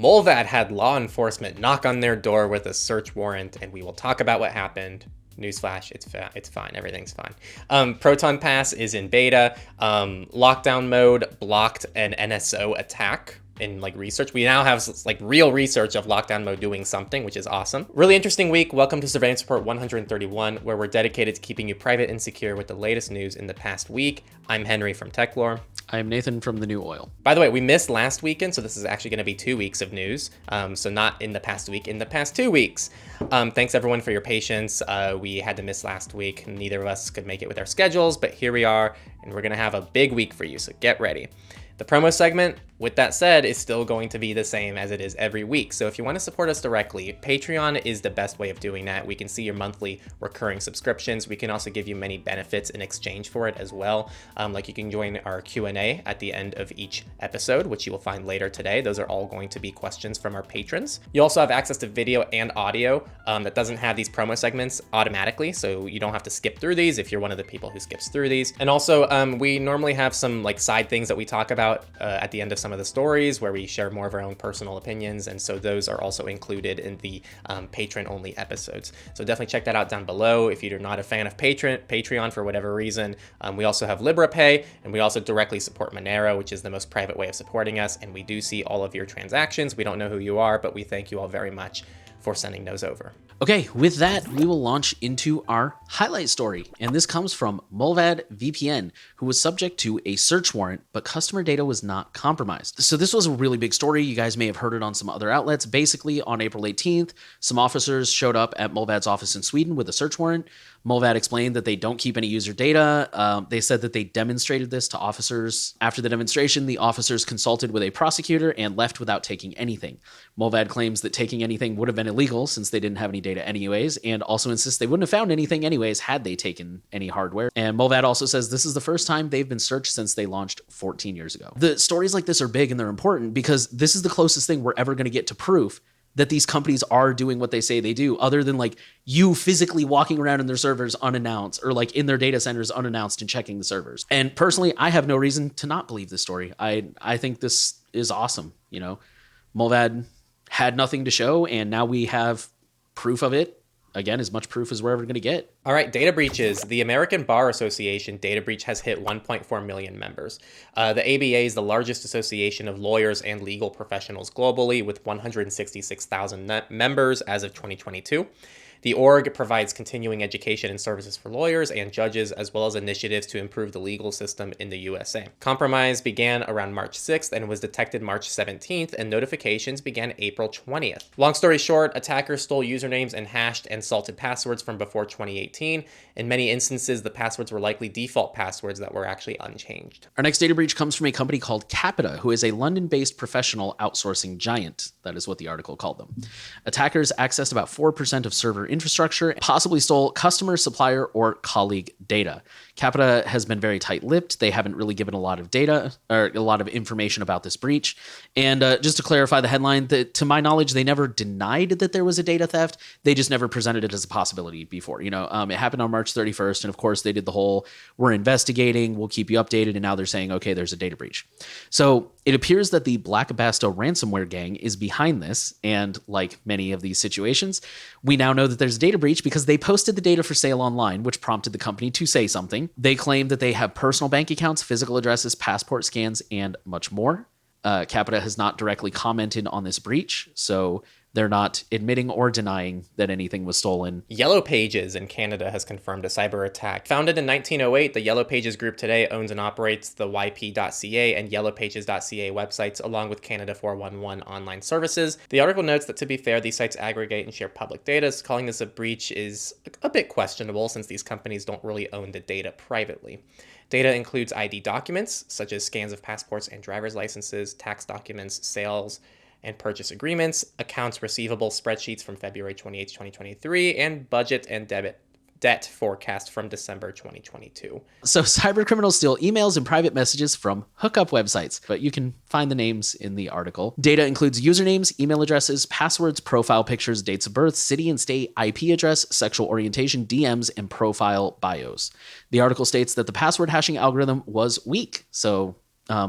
Mullvad had law enforcement knock on their door with a search warrant, and we will talk about what happened. Newsflash, it's fine. Everything's fine. Proton Pass is in beta. Lockdown mode blocked an NSO attack in like research. We now have like real research of lockdown mode doing something, which is awesome. Really interesting week. Welcome to Surveillance Report 131, where we're dedicated to keeping you private and secure with the latest news in the past week. I'm Henry from Techlore. I'm Nathan from The New Oil. By the way, we missed last weekend, so this is actually going to be 2 weeks of news. So not in the past week, in the past 2 weeks. Thanks everyone for your patience. We had to miss last week. Neither of us could make it with our schedules, but here we are, and we're going to have a big week for you, so get ready. The promo segment, with that said, is still going to be the same as it is every week. So if you want to support us directly, Patreon is the best way of doing that. We can see your monthly recurring subscriptions. We can also give you many benefits in exchange for it as well. Like you can join our Q&A at the end of each episode, which you will find later today. Those are all going to be questions from our patrons. You also have access to video and audio that doesn't have these promo segments automatically. So you don't have to skip through these if you're one of the people who skips through these. And also we normally have some like side things that we talk about at the end of some of the stories where we share more of our own personal opinions, and so those are also included in the patron only episodes. So definitely check that out down below if you're not a fan of Patreon for whatever reason. We also have LibraPay, and we also directly support Monero, which is the most private way of supporting us, and we do see all of your transactions. We don't know who you are, but we thank you all very much for sending those over. Okay, with that, we will launch into our highlight story. And this comes from Mullvad VPN, who was subject to a search warrant, but customer data was not compromised. So this was a really big story. You guys may have heard it on some other outlets. Basically, on April 18th, some officers showed up at Mullvad's office in Sweden with a search warrant. Mullvad explained that they don't keep any user data. They said that they demonstrated this to officers. After the demonstration, the officers consulted with a prosecutor and left without taking anything. Mullvad claims that taking anything would have been illegal since they didn't have any data anyways, and also insists they wouldn't have found anything anyways had they taken any hardware. And Mullvad also says this is the first time they've been searched since they launched 14 years ago. The stories like this are big and they're important because this is the closest thing we're ever going to get to proof that these companies are doing what they say they do, other than like you physically walking around in their servers unannounced or like in their data centers unannounced and checking the servers. And personally, I have no reason to not believe this story. I think this is awesome. You know, Mullvad had nothing to show, and now we have proof of it. Again, as much proof as we're ever going to get. All right, data breaches. The American Bar Association data breach has hit 1.4 million members. The ABA is the largest association of lawyers and legal professionals globally, with 166,000 members as of 2022. The org provides continuing education and services for lawyers and judges, as well as initiatives to improve the legal system in the USA. Compromise began around March 6th and was detected March 17th, and notifications began April 20th. Long story short, attackers stole usernames and hashed and salted passwords from before 2018. In many instances, the passwords were likely default passwords that were actually unchanged. Our next data breach comes from a company called Capita, who is a London-based professional outsourcing giant. That is what the article called them. Attackers accessed about 4% of server infrastructure, possibly stole customer, supplier, or colleague data. Capita has been very tight-lipped. They haven't really given a lot of data or a lot of information about this breach. And just to clarify the headline, to my knowledge, they never denied that there was a data theft. They just never presented it as a possibility before. You know, it happened on March 31st, and of course they did the whole, we're investigating, we'll keep you updated, and now they're saying, okay, there's a data breach. So it appears that the Black Basta ransomware gang is behind this, and like many of these situations, we now know that there's a data breach because they posted the data for sale online, which prompted the company to say something. They claim that they have personal bank accounts, physical addresses, passport scans, and much more. Capita has not directly commented on this breach, so they're not admitting or denying that anything was stolen. Yellow Pages in Canada has confirmed a cyber attack. Founded in 1908, the Yellow Pages group today owns and operates the yp.ca and yellowpages.ca websites, along with Canada 411 online services. The article notes that, to be fair, these sites aggregate and share public data, so calling this a breach is a bit questionable since these companies don't really own the data privately. Data includes ID documents, such as scans of passports and driver's licenses, tax documents, sales and purchase agreements, accounts receivable spreadsheets from February 28, 2023, and budget and debt forecast from December 2022. So cybercriminals steal emails and private messages from hookup websites, but you can find the names in the article. Data includes usernames, email addresses, passwords, profile pictures, dates of birth, city and state, IP address, sexual orientation, DMs, and profile bios. The article states that the password hashing algorithm was weak, so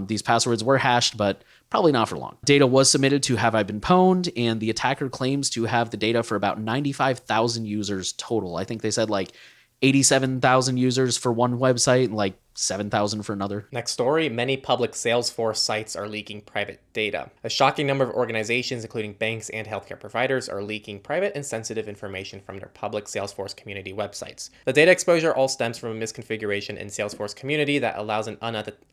these passwords were hashed, but Probably not for long. Data was submitted to Have I Been Pwned, and the attacker claims to have the data for about 95,000 users total. I think they said like 87,000 users for one website and like 7,000 for another. Next story, many public Salesforce sites are leaking private data. A shocking number of organizations, including banks and healthcare providers, are leaking private and sensitive information from their public Salesforce community websites. The data exposure all stems from a misconfiguration in Salesforce community that allows an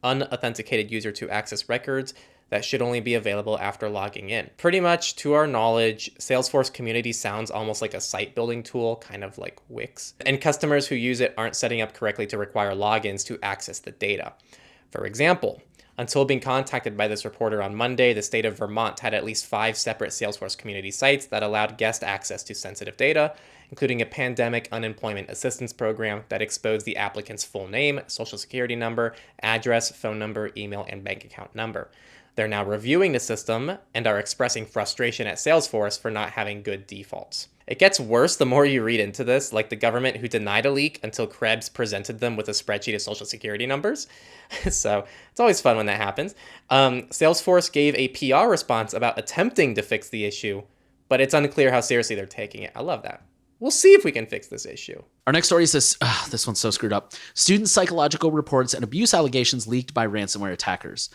unauthenticated user to access records that should only be available after logging in. Pretty much, to our knowledge, Salesforce Community sounds almost like a site building tool, kind of like Wix. And customers who use it aren't setting up correctly to require logins to access the data. For example, until being contacted by this reporter on Monday, the state of Vermont had at least 5 separate Salesforce Community sites that allowed guest access to sensitive data, including a pandemic unemployment assistance program that exposed the applicant's full name, social security number, address, phone number, email, and bank account number. They're now reviewing the system and are expressing frustration at Salesforce for not having good defaults. It gets worse the more you read into this, like the government who denied a leak until Krebs presented them with a spreadsheet of social security numbers. So it's always fun when that happens. Salesforce gave a PR response about attempting to fix the issue, but it's unclear how seriously they're taking it. I love that. We'll see if we can fix this issue. Our next story says, this one's so screwed up. Student psychological reports and abuse allegations leaked by ransomware attackers.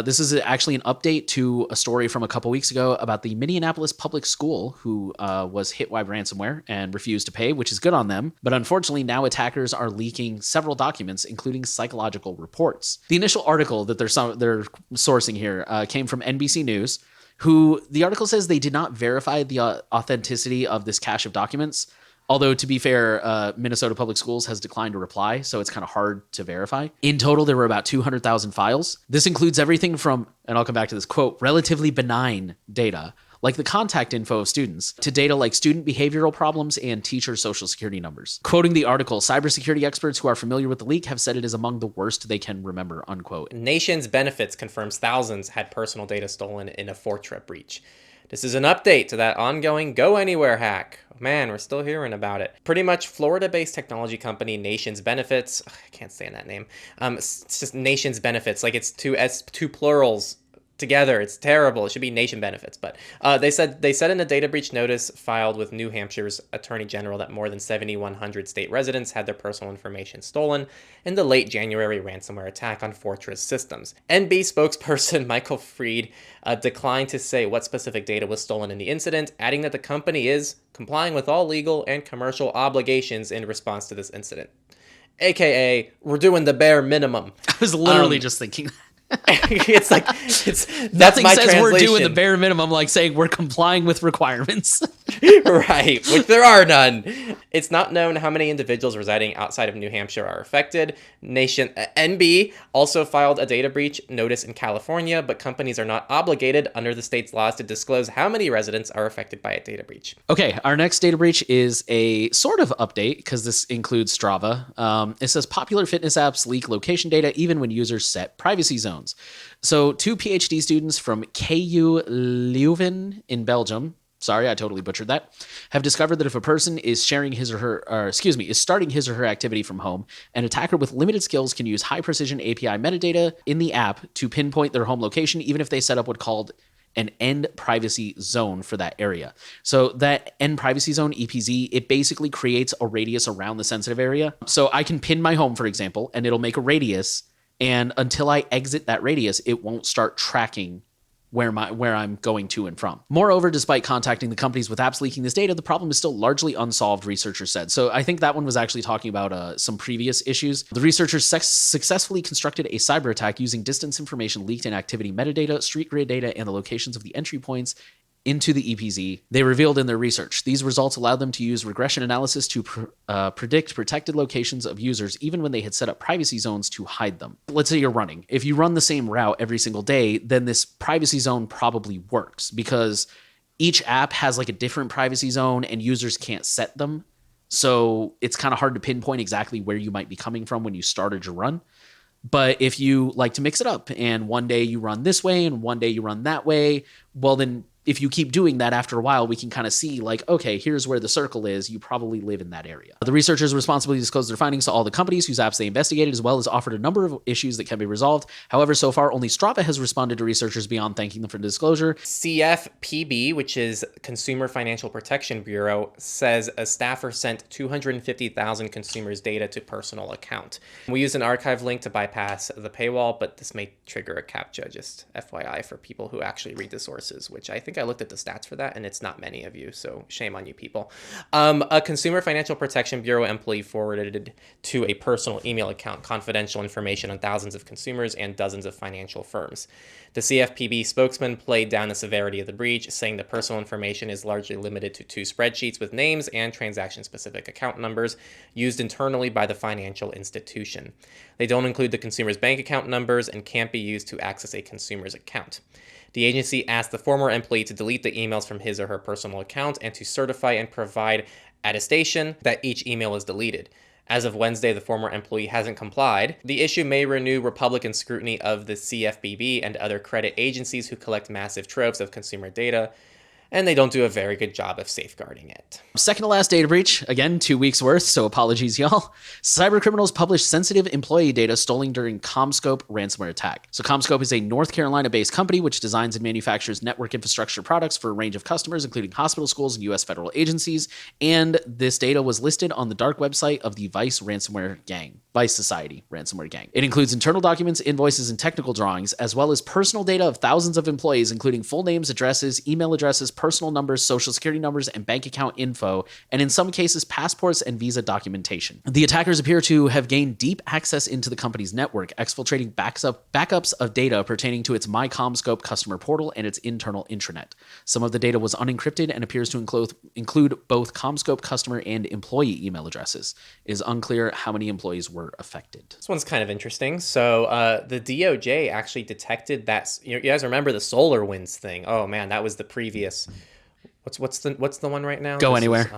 This is actually an update to a story from a couple weeks ago about the Minneapolis public school who was hit by ransomware and refused to pay, which is good on them. But unfortunately, now attackers are leaking several documents, including psychological reports. The initial article that they're sourcing here came from NBC News, who the article says they did not verify the authenticity of this cache of documents. Although, to be fair, Minnesota Public Schools has declined to reply, so it's kind of hard to verify. In total, there were about 200,000 files. This includes everything from, and I'll come back to this quote, relatively benign data, like the contact info of students, to data like student behavioral problems and teacher social security numbers. Quoting the article, cybersecurity experts who are familiar with the leak have said it is among the worst they can remember, unquote. Nation's Benefits confirms thousands had personal data stolen in a Fortran breach. This is an update to that ongoing Go Anywhere hack. Man, we're still hearing about it. Pretty much Florida-based technology company Nation's Benefits. I can't stand that name. It's just Nation's Benefits. Like it's two plurals together. It's terrible. It should be Nation Benefits. But they said in a data breach notice filed with New Hampshire's Attorney General that more than 7,100 state residents had their personal information stolen in the late January ransomware attack on Fortress systems. NB spokesperson Michael Freed declined to say what specific data was stolen in the incident, adding that the company is complying with all legal and commercial obligations in response to this incident. AKA, we're doing the bare minimum. I was literally just thinking that. That's Nothing my says translation. We're doing the bare minimum, like saying we're complying with requirements. Right, which there are none. It's not known how many individuals residing outside of New Hampshire are affected. NB also filed a data breach notice in California, but companies are not obligated under the state's laws to disclose how many residents are affected by a data breach. Okay, our next data breach is a sort of update because this includes Strava. It says popular fitness apps leak location data even when users set privacy zones. So 2 PhD students from KU Leuven in Belgium, sorry, I totally butchered that, have discovered that if a person is starting his or her activity from home, an attacker with limited skills can use high precision API metadata in the app to pinpoint their home location, even if they set up what's called an end privacy zone for that area. So that end privacy zone, EPZ, it basically creates a radius around the sensitive area. So I can pin my home, for example, and it'll make a radius. And until I exit that radius, it won't start tracking where I'm going to and from. Moreover, despite contacting the companies with apps leaking this data, the problem is still largely unsolved, researchers said. So I think that one was actually talking about some previous issues. The researchers successfully constructed a cyber attack using distance information leaked in activity metadata, street grid data, and the locations of the entry points into the EPZ, they revealed in their research. These results allowed them to use regression analysis to predict protected locations of users even when they had set up privacy zones to hide them. Let's say you're running. If you run the same route every single day, then this privacy zone probably works because each app has like a different privacy zone and users can't set them. So it's kind of hard to pinpoint exactly where you might be coming from when you started your run. But if you like to mix it up and one day you run this way and one day you run that way, well then if you keep doing that after a while, we can kind of see like, okay, here's where the circle is. You probably live in that area. The researchers responsibly disclosed their findings to all the companies whose apps they investigated, as well as offered a number of issues that can be resolved. However, so far, only Strava has responded to researchers beyond thanking them for the disclosure. CFPB, which is Consumer Financial Protection Bureau, says a staffer sent 250,000 consumers' data to personal account. We use an archive link to bypass the paywall, but this may trigger a CAPTCHA, just FYI for people who actually read the sources, which I think I looked at the stats for that, and it's not many of you, so shame on you people. A Consumer Financial Protection Bureau employee forwarded to a personal email account confidential information on thousands of consumers and dozens of financial firms. The CFPB spokesman played down the severity of the breach, saying the personal information is largely limited to 2 spreadsheets with names and transaction-specific account numbers used internally by the financial institution. They don't include the consumer's bank account numbers and can't be used to access a consumer's account. The agency asked the former employee to delete the emails from his or her personal account and to certify and provide attestation that each email is deleted. As of Wednesday, the former employee hasn't complied. The issue may renew Republican scrutiny of the CFPB and other credit agencies who collect massive troves of consumer data, and they don't do a very good job of safeguarding it. Second to last data breach, again, 2 weeks worth, so apologies, y'all. Cybercriminals published sensitive employee data stolen during CommScope ransomware attack. So CommScope is a North Carolina-based company which designs and manufactures network infrastructure products for a range of customers, including hospital schools and U.S. federal agencies, and this data was listed on the dark website of the Vice Society ransomware gang. It includes internal documents, invoices, and technical drawings, as well as personal data of thousands of employees, including full names, addresses, email addresses, personal numbers, social security numbers, and bank account info, and in some cases, passports and visa documentation. The attackers appear to have gained deep access into the company's network, exfiltrating backups of data pertaining to its MyCommScope customer portal and its internal intranet. Some of the data was unencrypted and appears to include both CommScope customer and employee email addresses. It is unclear how many employees were affected. This one's kind of interesting. So the DOJ actually detected that. You guys remember the SolarWinds thing? Oh man, that was the previous. What's the one right now? Go Anywhere.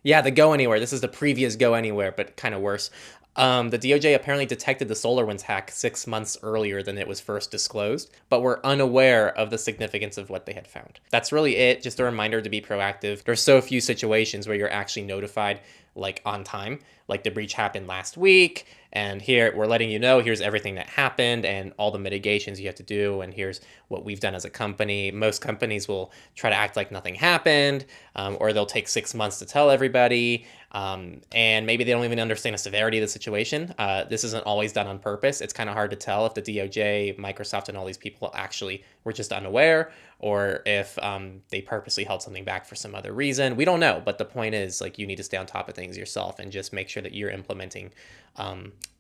Yeah, the Go Anywhere. This is the previous Go Anywhere, but kind of worse. The DOJ apparently detected the SolarWinds hack 6 months earlier than it was first disclosed, but were unaware of the significance of what they had found. That's really it. Just a reminder to be proactive. There's so few situations where you're actually notified like on time. Like the breach happened last week, and here we're letting you know, here's everything that happened and all the mitigations you have to do, and here's what we've done as a company. Most companies will try to act like nothing happened, or they'll take 6 months to tell everybody, and maybe they don't even understand the severity of the situation. This isn't always done on purpose. It's kind of hard to tell if the DOJ, Microsoft, and all these people actually were just unaware, or if they purposely held something back for some other reason. We don't know, but the point is, like, you need to stay on top of things yourself and just make sure that you're implementing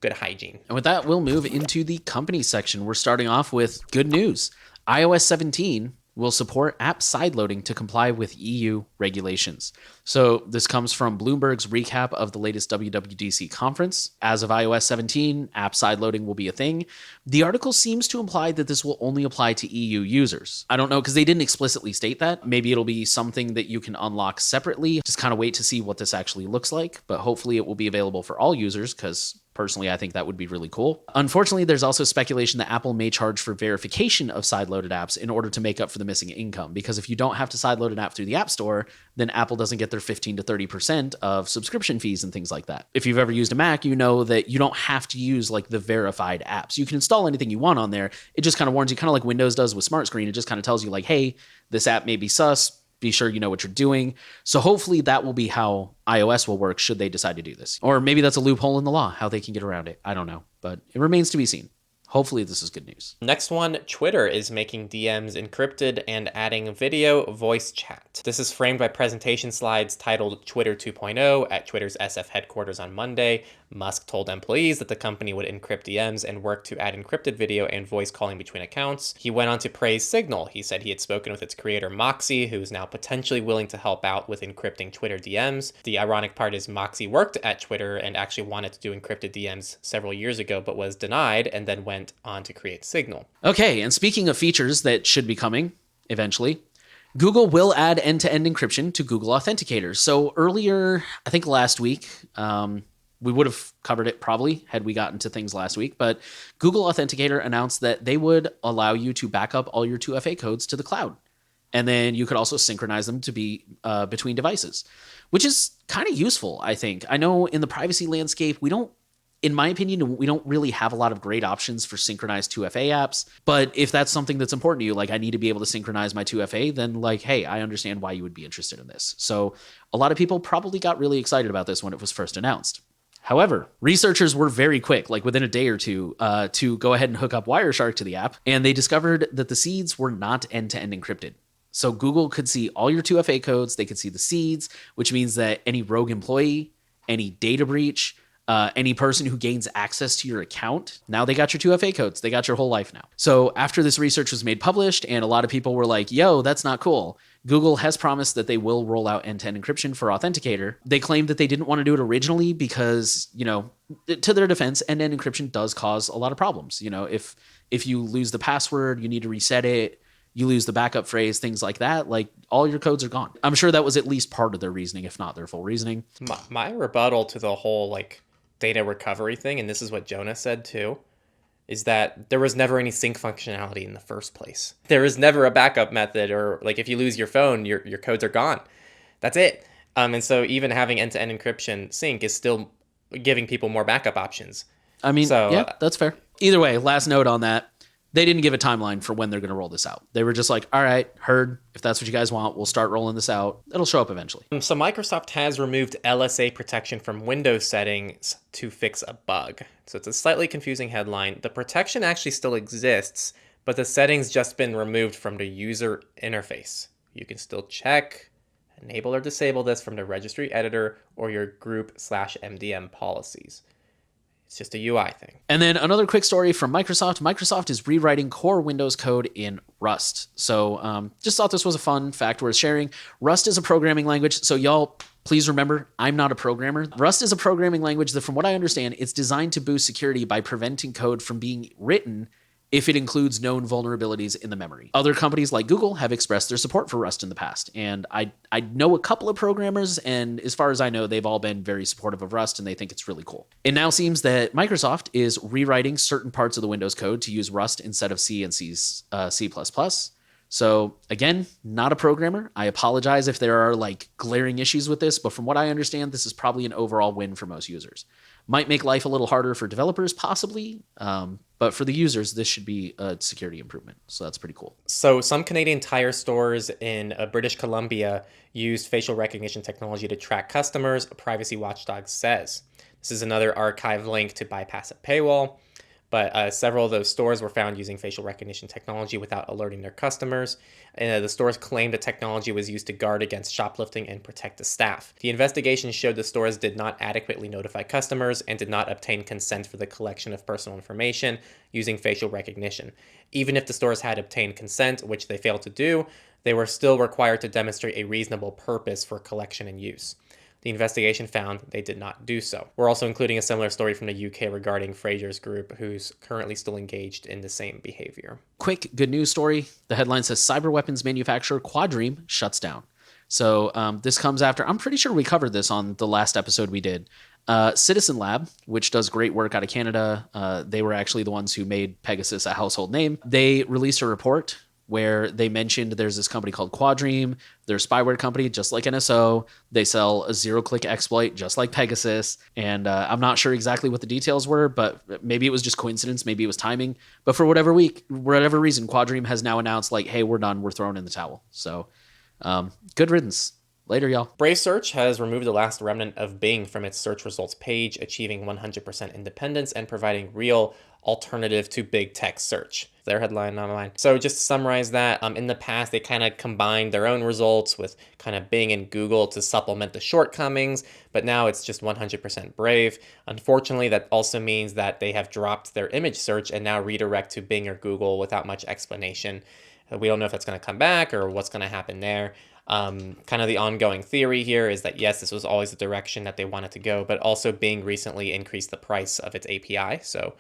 good hygiene. And with that, we'll move into the company section. We're starting off with good news. iOS 17 will support app sideloading to comply with EU regulations. So this comes from Bloomberg's recap of the latest WWDC conference. As of iOS 17, app sideloading will be a thing. The article seems to imply that this will only apply to EU users. I don't know, because they didn't explicitly state that. Maybe it'll be something that you can unlock separately. Just kind of wait to see what this actually looks like, but hopefully it will be available for all users, because personally, I think that would be really cool. Unfortunately, there's also speculation that Apple may charge for verification of sideloaded apps in order to make up for the missing income, because if you don't have to sideload an app through the App Store, then Apple doesn't get their 15 to 30% of subscription fees and things like that. If you've ever used a Mac, you know that you don't have to use like the verified apps. You can install anything you want on there. It just kind of warns you, kind of like Windows does with Smart Screen. It just kind of tells you like, hey, this app may be sus. Be sure you know what you're doing. So hopefully that will be how iOS will work should they decide to do this. Or maybe that's a loophole in the law, how they can get around it. I don't know, but it remains to be seen. Hopefully this is good news. Next one, Twitter is making DMs encrypted and adding video voice chat. This is framed by presentation slides titled Twitter 2.0 at Twitter's SF headquarters on Monday. Musk told employees that the company would encrypt DMs and work to add encrypted video and voice calling between accounts. He went on to praise Signal. He said he had spoken with its creator Moxie, who is now potentially willing to help out with encrypting Twitter DMs. The ironic part is Moxie worked at Twitter and actually wanted to do encrypted DMs several years ago, but was denied and then went on to create Signal. Okay, and speaking of features that should be coming eventually, Google will add end-to-end encryption to Google Authenticator. So earlier, I think last week, we would have covered it probably had we gotten to things last week, but Google Authenticator announced that they would allow you to back up all your 2FA codes to the cloud. And then you could also synchronize them to be between devices, which is kind of useful, I think. I know in the privacy landscape, in my opinion, we don't really have a lot of great options for synchronized 2FA apps. But if that's something that's important to you, like I need to be able to synchronize my 2FA, then like, hey, I understand why you would be interested in this. So a lot of people probably got really excited about this when it was first announced. However, researchers were very quick, like within a day or two, to go ahead and hook up Wireshark to the app, and they discovered that the seeds were not end-to-end encrypted. So Google could see all your 2FA codes, they could see the seeds, which means that any rogue employee, any data breach, any person who gains access to your account, now they got your 2FA codes. They got your whole life now. So after this research was made published and a lot of people were like, yo, that's not cool, Google has promised that they will roll out end-to-end encryption for Authenticator. They claimed that they didn't want to do it originally because, to their defense, end-to-end encryption does cause a lot of problems. If you lose the password, you need to reset it, you lose the backup phrase, things like that, like all your codes are gone. I'm sure that was at least part of their reasoning, if not their full reasoning. My rebuttal to the whole data recovery thing, and this is what Jonah said too, is that there was never any sync functionality in the first place. There was never a backup method, or if you lose your phone, your codes are gone. That's it. And so even having end-to-end encryption sync is still giving people more backup options. I mean, yeah, that's fair. Either way, last note on that, they didn't give a timeline for when they're going to roll this out. They were just like, all right, heard. If that's what you guys want, we'll start rolling this out. It'll show up eventually. So Microsoft has removed LSA protection from Windows settings to fix a bug. So it's a slightly confusing headline. The protection actually still exists, but the settings just been removed from the user interface. You can still check, enable or disable this from the registry editor or your group/MDM policies. It's just a UI thing. And then another quick story from Microsoft. Microsoft is rewriting core Windows code in Rust. So just thought this was a fun fact worth sharing. Rust is a programming language. So y'all, please remember, I'm not a programmer. Rust is a programming language that, from what I understand, it's designed to boost security by preventing code from being written if it includes known vulnerabilities in the memory. Other companies like Google have expressed their support for Rust in the past, and I know a couple of programmers, and as far as I know, they've all been very supportive of Rust, and they think it's really cool. It now seems that Microsoft is rewriting certain parts of the Windows code to use Rust instead of C and C++. So again, not a programmer. I apologize if there are glaring issues with this, but from what I understand, this is probably an overall win for most users. Might make life a little harder for developers, possibly, but for the users, this should be a security improvement. So that's pretty cool. So some Canadian tire stores in British Columbia used facial recognition technology to track customers, a privacy watchdog says. This is another archive link to bypass a paywall. But several of those stores were found using facial recognition technology without alerting their customers. The stores claimed the technology was used to guard against shoplifting and protect the staff. The investigation showed the stores did not adequately notify customers and did not obtain consent for the collection of personal information using facial recognition. Even if the stores had obtained consent, which they failed to do, they were still required to demonstrate a reasonable purpose for collection and use. The investigation found they did not do so. We're also including a similar story from the UK regarding Fraser's group, who's currently still engaged in the same behavior. Quick good news story. The headline says cyber weapons manufacturer Quadream shuts down. So this comes after, I'm pretty sure we covered this on the last episode we did. Citizen Lab, which does great work out of Canada, they were actually the ones who made Pegasus a household name. They released a report where they mentioned there's this company called Quadream. They're a spyware company, just like NSO. They sell a zero-click exploit, just like Pegasus. And I'm not sure exactly what the details were, but maybe it was just coincidence. Maybe it was timing. But for whatever reason, Quadream has now announced, hey, we're done. We're throwing in the towel. So good riddance. Later, y'all. Brave Search has removed the last remnant of Bing from its search results page, achieving 100% independence and providing real alternative to big tech search. Their headline, not mine. So just to summarize that, in the past, they kind of combined their own results with kind of Bing and Google to supplement the shortcomings, but now it's just 100% Brave. Unfortunately, that also means that they have dropped their image search and now redirect to Bing or Google without much explanation. We don't know if that's going to come back or what's going to happen there. Kind of the ongoing theory here is that, yes, this was always the direction that they wanted to go, but also Bing recently increased the price of its API. So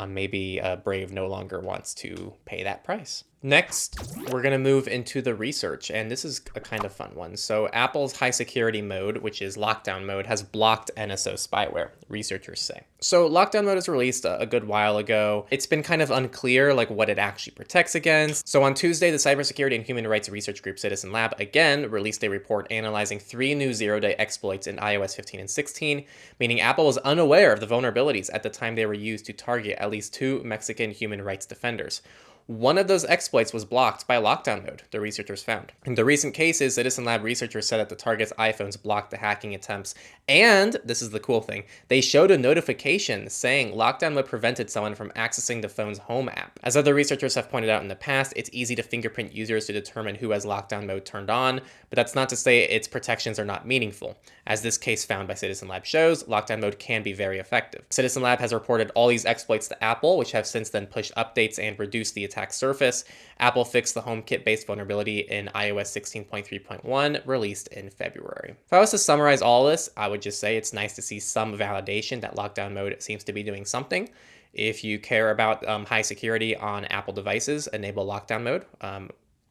maybe Brave no longer wants to pay that price. Next, we're going to move into the research, and this is a kind of fun one. So Apple's high security mode, which is lockdown mode, has blocked NSO spyware, researchers say. So lockdown mode was released a good while ago. It's been kind of unclear like what it actually protects against. So on Tuesday, the cybersecurity and human rights research group Citizen Lab again released a report analyzing 3 new zero-day exploits in iOS 15 and 16, meaning Apple was unaware of the vulnerabilities at the time they were used to target at least 2 Mexican human rights defenders. One of those exploits was blocked by lockdown mode, the researchers found. In the recent cases, Citizen Lab researchers said that the target's iPhones blocked the hacking attempts, and, this is the cool thing, they showed a notification saying lockdown mode prevented someone from accessing the phone's home app. As other researchers have pointed out in the past, it's easy to fingerprint users to determine who has lockdown mode turned on, but that's not to say its protections are not meaningful. As this case found by Citizen Lab shows, lockdown mode can be very effective. Citizen Lab has reported all these exploits to Apple, which have since then pushed updates and reduced the attack surface. Apple fixed the HomeKit-based vulnerability in iOS 16.3.1, released in February. If I was to summarize all this, I would just say it's nice to see some validation that lockdown mode seems to be doing something. If you care about high security on Apple devices, enable lockdown mode.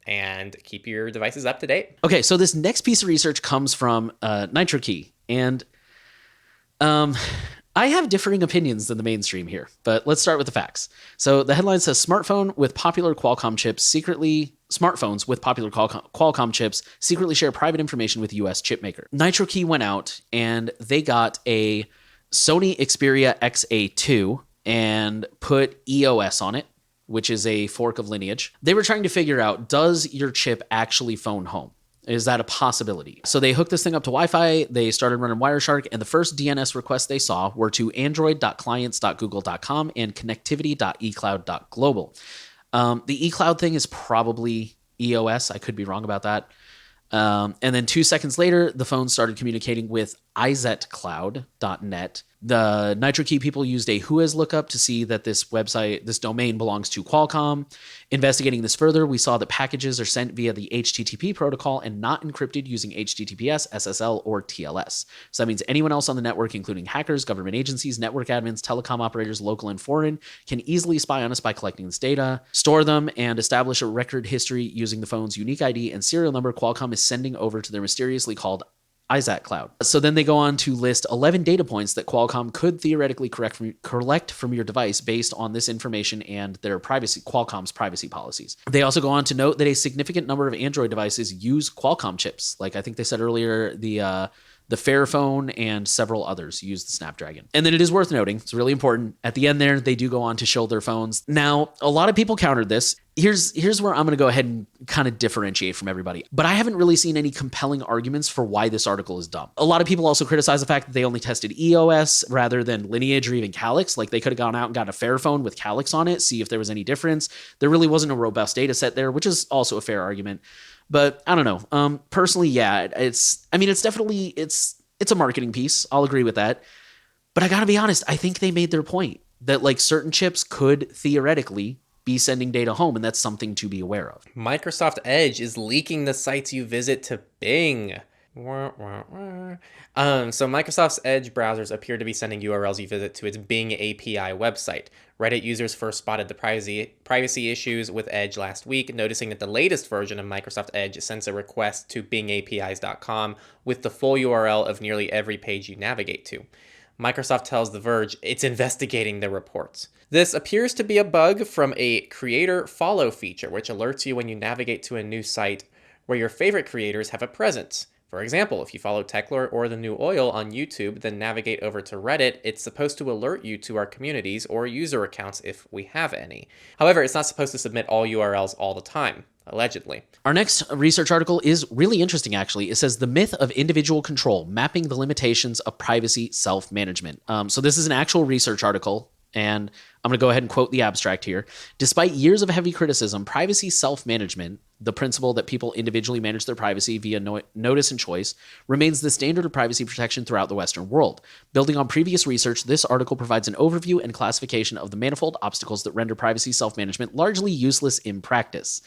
And keep your devices up to date. Okay, so this next piece of research comes from NitroKey, and I have differing opinions than the mainstream here, but let's start with the facts. So the headline says smartphones with popular Qualcomm chips secretly share private information with US chip maker. NitroKey went out and they got a Sony Xperia XA2 and put EOS on it, which is a fork of Lineage. They were trying to figure out, does your chip actually phone home? Is that a possibility? So they hooked this thing up to Wi-Fi, they started running Wireshark, and the first DNS requests they saw were to android.clients.google.com and connectivity.ecloud.global. The eCloud thing is probably EOS. I could be wrong about that. And then 2 seconds later, the phone started communicating with izetcloud.net. The NitroKey people used a Whois lookup to see that this domain belongs to Qualcomm. Investigating this further, we saw that packages are sent via the HTTP protocol and not encrypted using HTTPS, SSL, or TLS. So that means anyone else on the network, including hackers, government agencies, network admins, telecom operators, local and foreign, can easily spy on us by collecting this data, store them, and establish a record history using the phone's unique ID and serial number Qualcomm is sending over to their mysteriously called izetcloud. So then they go on to list 11 data points that Qualcomm could theoretically collect from your device based on this information and their Qualcomm's privacy policies. They also go on to note that a significant number of Android devices use Qualcomm chips. Like I think they said earlier, the Fairphone and several others use the Snapdragon. And then it is worth noting, it's really important, at the end there, they do go on to show their phones. Now, a lot of people countered this. Here's where I'm going to go ahead and kind of differentiate from everybody. But I haven't really seen any compelling arguments for why this article is dumb. A lot of people also criticize the fact that they only tested EOS rather than Lineage or even Calyx. Like they could have gone out and gotten a Fairphone with Calyx on it, see if there was any difference. There really wasn't a robust data set there, which is also a fair argument. But I don't know. Personally, yeah, it's a marketing piece. I'll agree with that. But I gotta be honest, I think they made their point that like certain chips could theoretically be sending data home, and that's something to be aware of. Microsoft Edge is leaking the sites you visit to Bing. So Microsoft's Edge browsers appear to be sending URLs you visit to its Bing API website. Reddit users first spotted the privacy issues with Edge last week, noticing that the latest version of Microsoft Edge sends a request to bingapis.com with the full URL of nearly every page you navigate to. Microsoft tells The Verge it's investigating the reports. This appears to be a bug from a creator follow feature, which alerts you when you navigate to a new site where your favorite creators have a presence. For example, if you follow Techlore or The New Oil on YouTube, then navigate over to Reddit, it's supposed to alert you to our communities or user accounts if we have any. However, it's not supposed to submit all URLs all the time, allegedly. Our next research article is really interesting, actually. It says the myth of individual control, mapping the limitations of privacy self-management. So this is an actual research article. And I'm going to go ahead and quote the abstract here. Despite years of heavy criticism, privacy self-management, the principle that people individually manage their privacy via notice and choice, remains the standard of privacy protection throughout the Western world. Building on previous research, this article provides an overview and classification of the manifold obstacles that render privacy self-management largely useless in practice.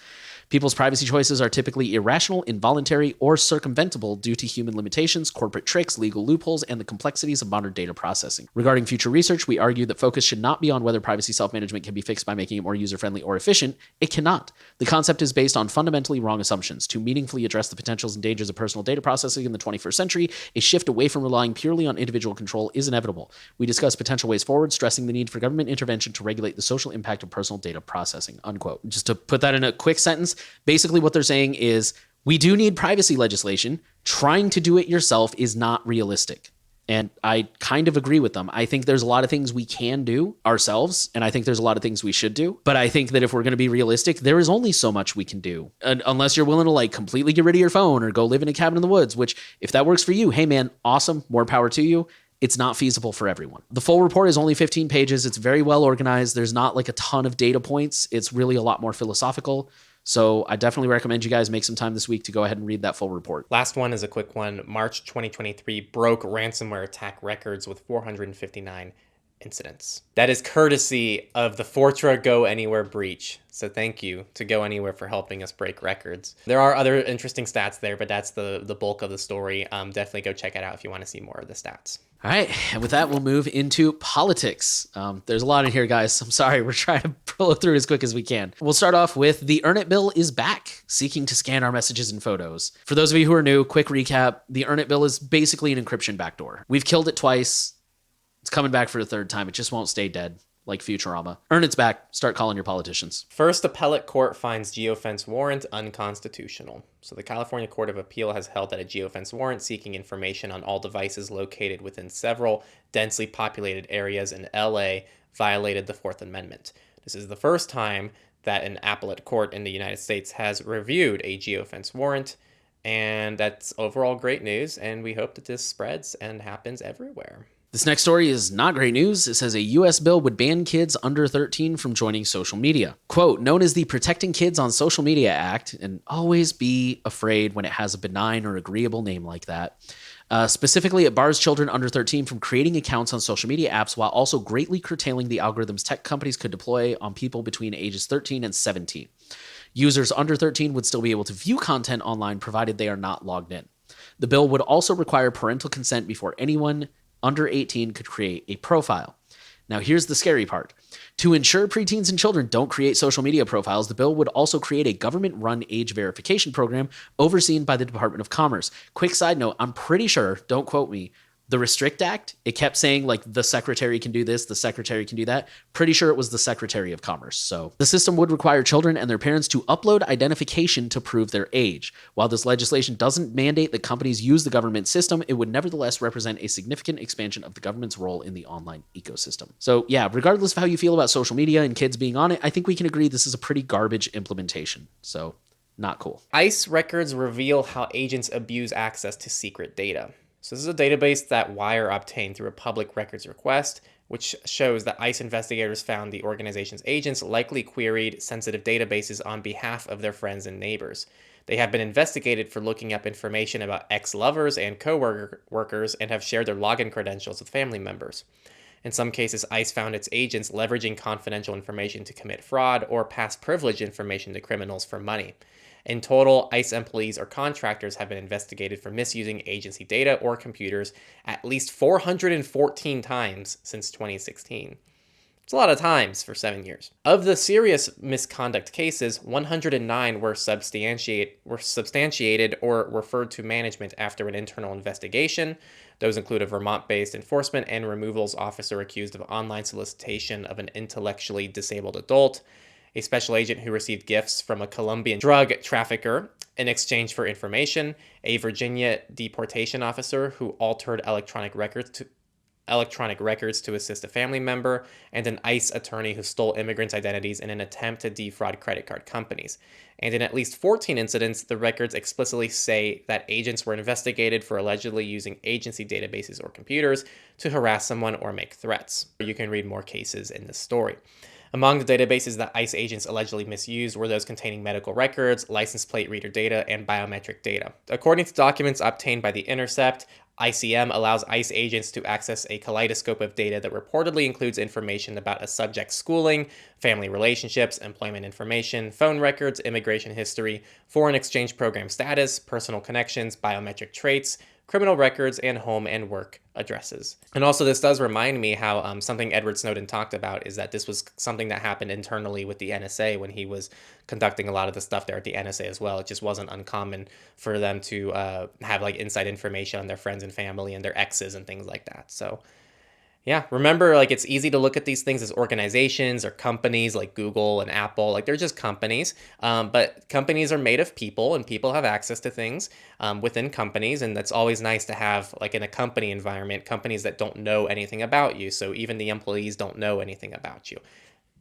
People's privacy choices are typically irrational, involuntary, or circumventable due to human limitations, corporate tricks, legal loopholes, and the complexities of modern data processing. Regarding future research, we argue that focus should not be on whether privacy self-management can be fixed by making it more user-friendly or efficient. It cannot. The concept is based on fundamentally wrong assumptions. To meaningfully address the potentials and dangers of personal data processing in the 21st century, a shift away from relying purely on individual control is inevitable. We discuss potential ways forward, stressing the need for government intervention to regulate the social impact of personal data processing, unquote. Just to put that in a quick sentence, basically what they're saying is we do need privacy legislation. Trying to do it yourself is not realistic. And I kind of agree with them. I think there's a lot of things we can do ourselves, and I think there's a lot of things we should do. But I think that if we're going to be realistic, there is only so much we can do. Unless you're willing to like completely get rid of your phone or go live in a cabin in the woods, which if that works for you, hey man, awesome, more power to you. It's not feasible for everyone. The full report is only 15 pages. It's very well organized. There's not like a ton of data points. It's really a lot more philosophical. So I definitely recommend you guys make some time this week to go ahead and read that full report. Last one is a quick one. March 2023 broke ransomware attack records with 459 incidents. That is courtesy of the Fortra Go Anywhere breach. So thank you to Go Anywhere for helping us break records. There are other interesting stats there, but that's the bulk of the story. Definitely go check it out if you want to see more of the stats. All right, and with that, we'll move into politics. There's a lot in here, guys. I'm sorry, we're trying to blow through as quick as we can. We'll start off with the Earn It bill is back, seeking to scan our messages and photos. For those of you who are new, quick recap, the Earn It bill is basically an encryption backdoor. We've killed it twice. It's coming back for a third time. It just won't stay dead, like Futurama. Earn It's back. Start calling your politicians. First, appellate court finds geofence warrant unconstitutional. So the California Court of Appeal has held that a geofence warrant seeking information on all devices located within several densely populated areas in LA violated the Fourth Amendment. This is the first time that an appellate court in the United States has reviewed a geofence warrant, and that's overall great news, and we hope that this spreads and happens everywhere. This next story is not great news. It says a U.S. bill would ban kids under 13 from joining social media. Quote, known as the Protecting Kids on Social Media Act, and always be afraid when it has a benign or agreeable name like that. Specifically, it bars children under 13 from creating accounts on social media apps while also greatly curtailing the algorithms tech companies could deploy on people between ages 13 and 17. Users under 13 would still be able to view content online provided they are not logged in. The bill would also require parental consent before anyone under 18 could create a profile. Now, here's the scary part. To ensure preteens and children don't create social media profiles, the bill would also create a government-run age verification program overseen by the Department of Commerce. Quick side note, I'm pretty sure, don't quote me, the Restrict Act, it kept saying like the secretary can do this, the secretary can do that. Pretty sure it was the Secretary of Commerce. So the system would require children and their parents to upload identification to prove their age. While this legislation doesn't mandate that companies use the government system, it would nevertheless represent a significant expansion of the government's role in the online ecosystem. So yeah, regardless of how you feel about social media and kids being on it, I think we can agree this is a pretty garbage implementation. So not cool. ICE records reveal how agents abuse access to secret data. So this is a database that Wire obtained through a public records request, which shows that ICE investigators found the organization's agents likely queried sensitive databases on behalf of their friends and neighbors. They have been investigated for looking up information about ex-lovers and co-workers and have shared their login credentials with family members. In some cases, ICE found its agents leveraging confidential information to commit fraud or pass privileged information to criminals for money. In total, ICE employees or contractors have been investigated for misusing agency data or computers at least 414 times since 2016. It's a lot of times for 7 years. Of the serious misconduct cases, 109 were substantiated or referred to management after an internal investigation. Those include a Vermont-based enforcement and removals officer accused of online solicitation of an intellectually disabled adult, a special agent who received gifts from a Colombian drug trafficker in exchange for information, a Virginia deportation officer who altered electronic records electronic records to assist a family member, and an ICE attorney who stole immigrants' identities in an attempt to defraud credit card companies. And in at least 14 incidents, the records explicitly say that agents were investigated for allegedly using agency databases or computers to harass someone or make threats. You can read more cases in this story. Among the databases that ICE agents allegedly misused were those containing medical records, license plate reader data, and biometric data. According to documents obtained by The Intercept, ICM allows ICE agents to access a kaleidoscope of data that reportedly includes information about a subject's schooling, family relationships, employment information, phone records, immigration history, foreign exchange program status, personal connections, biometric traits, criminal records, and home and work addresses. And also, this does remind me how something Edward Snowden talked about is that this was something that happened internally with the NSA when he was conducting a lot of the stuff there at the NSA as well. It just wasn't uncommon for them to have like inside information on their friends and family and their exes and things like that. So yeah, remember, like, it's easy to look at these things as organizations or companies like Google and Apple. Like, they're just companies, but companies are made of people, and people have access to things within companies, and that's always nice to have, like, in a company environment, companies that don't know anything about you, so even the employees don't know anything about you.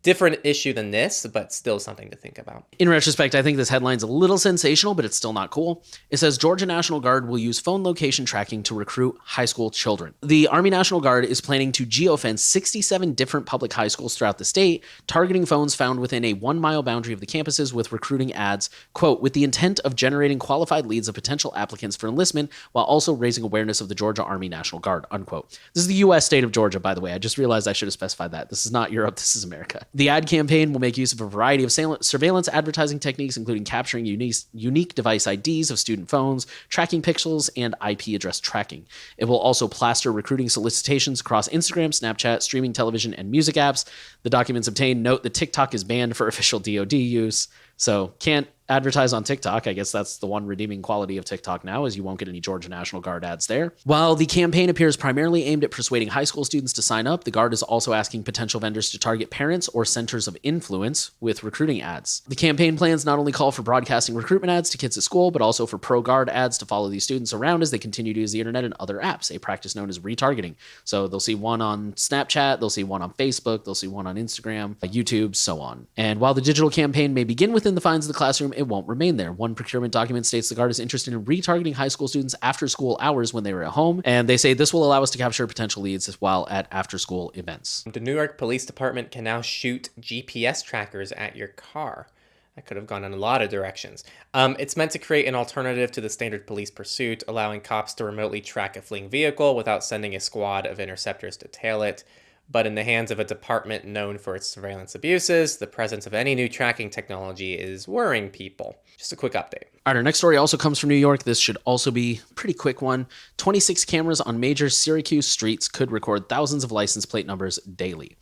Different issue than this, but still something to think about. In retrospect, I think this headline's a little sensational, but it's still not cool. It says Georgia National Guard will use phone location tracking to recruit high school children. The Army National Guard is planning to geofence 67 different public high schools throughout the state, targeting phones found within a 1-mile boundary of the campuses with recruiting ads, quote, with the intent of generating qualified leads of potential applicants for enlistment while also raising awareness of the Georgia Army National Guard, unquote. This is the U.S. state of Georgia, by the way. I just realized I should have specified that. This is not Europe. This is America. The ad campaign will make use of a variety of surveillance advertising techniques, including capturing unique device IDs of student phones, tracking pixels, and IP address tracking. It will also plaster recruiting solicitations across Instagram, Snapchat, streaming television, and music apps. The documents obtained note that TikTok is banned for official DoD use, so can't advertise on TikTok. I guess that's the one redeeming quality of TikTok now, is you won't get any Georgia National Guard ads there. While the campaign appears primarily aimed at persuading high school students to sign up, the Guard is also asking potential vendors to target parents or centers of influence with recruiting ads. The campaign plans not only call for broadcasting recruitment ads to kids at school, but also for pro-Guard ads to follow these students around as they continue to use the internet and other apps, a practice known as retargeting. So they'll see one on Snapchat, they'll see one on Facebook, they'll see one on Instagram, YouTube, so on. And while the digital campaign may begin within the confines of the classroom, it won't remain there. One procurement document states the Guard is interested in retargeting high school students after school hours when they were at home, and they say this will allow us to capture potential leads as well at after school events. The New York Police Department can now shoot GPS trackers at your car. That could have gone in a lot of directions. It's meant to create an alternative to the standard police pursuit, allowing cops to remotely track a fleeing vehicle without sending a squad of interceptors to tail it. But in the hands of a department known for its surveillance abuses, the presence of any new tracking technology is worrying people. Just a quick update. All right, our next story also comes from New York. This should also be a pretty quick one. 26 cameras on major Syracuse streets could record thousands of license plate numbers daily.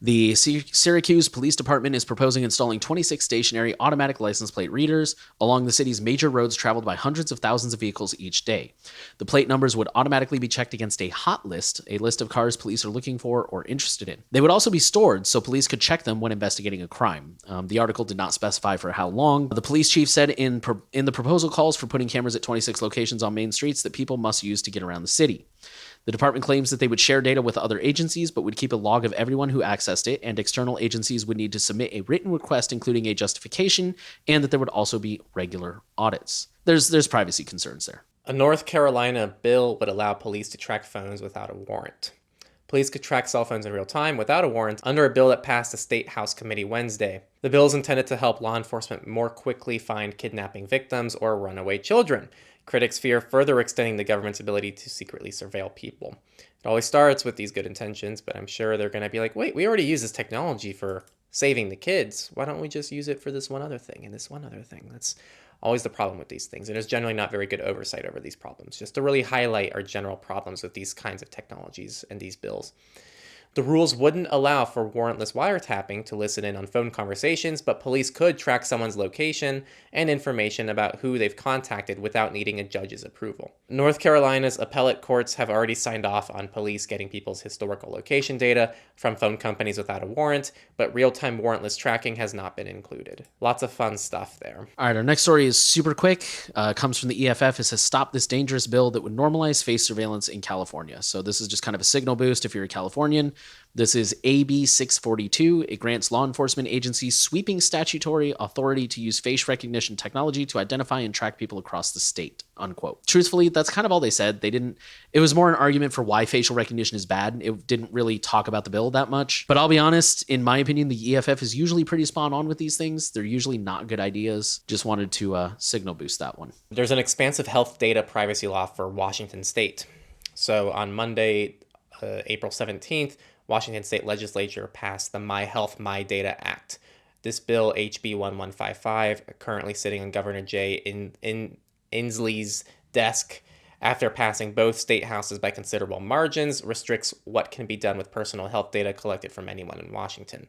The Syracuse Police Department is proposing installing 26 stationary automatic license plate readers along the city's major roads traveled by hundreds of thousands of vehicles each day. The plate numbers would automatically be checked against a hot list, a list of cars police are looking for or interested in. They would also be stored so police could check them when investigating a crime. The article did not specify for how long. The police chief said in the proposal calls for putting cameras at 26 locations on main streets that people must use to get around the city. The department claims that they would share data with other agencies, but would keep a log of everyone who accessed it, and external agencies would need to submit a written request including a justification, and that there would also be regular audits. There's privacy concerns there. A North Carolina bill would allow police to track phones without a warrant. Police could track cell phones in real time without a warrant under a bill that passed the State House Committee Wednesday. The bill is intended to help law enforcement more quickly find kidnapping victims or runaway children. Critics fear further extending the government's ability to secretly surveil people. It always starts with these good intentions, but I'm sure they're going to be like, wait, we already use this technology for saving the kids. Why don't we just use it for this one other thing and this one other thing? That's always the problem with these things. And there's generally not very good oversight over these problems, just to really highlight our general problems with these kinds of technologies and these bills. The rules wouldn't allow for warrantless wiretapping to listen in on phone conversations, but police could track someone's location and information about who they've contacted without needing a judge's approval. North Carolina's appellate courts have already signed off on police getting people's historical location data from phone companies without a warrant, but real-time warrantless tracking has not been included. Lots of fun stuff there. All right, our next story is super quick. Comes from the EFF. It says, stop this dangerous bill that would normalize face surveillance in California. So this is just kind of a signal boost if you're a Californian. This is AB 642. It grants law enforcement agencies sweeping statutory authority to use face recognition technology to identify and track people across the state, unquote. Truthfully, that's kind of all they said. It was more an argument for why facial recognition is bad. It didn't really talk about the bill that much. But I'll be honest, in my opinion, the EFF is usually pretty spot on with these things. They're usually not good ideas. Just wanted to signal boost that one. There's an expansive health data privacy law for Washington State. So on Monday, April 17th, Washington State Legislature passed the My Health, My Data Act. This bill, HB 1155, currently sitting on Governor Jay Inslee's desk after passing both state houses by considerable margins, restricts what can be done with personal health data collected from anyone in Washington.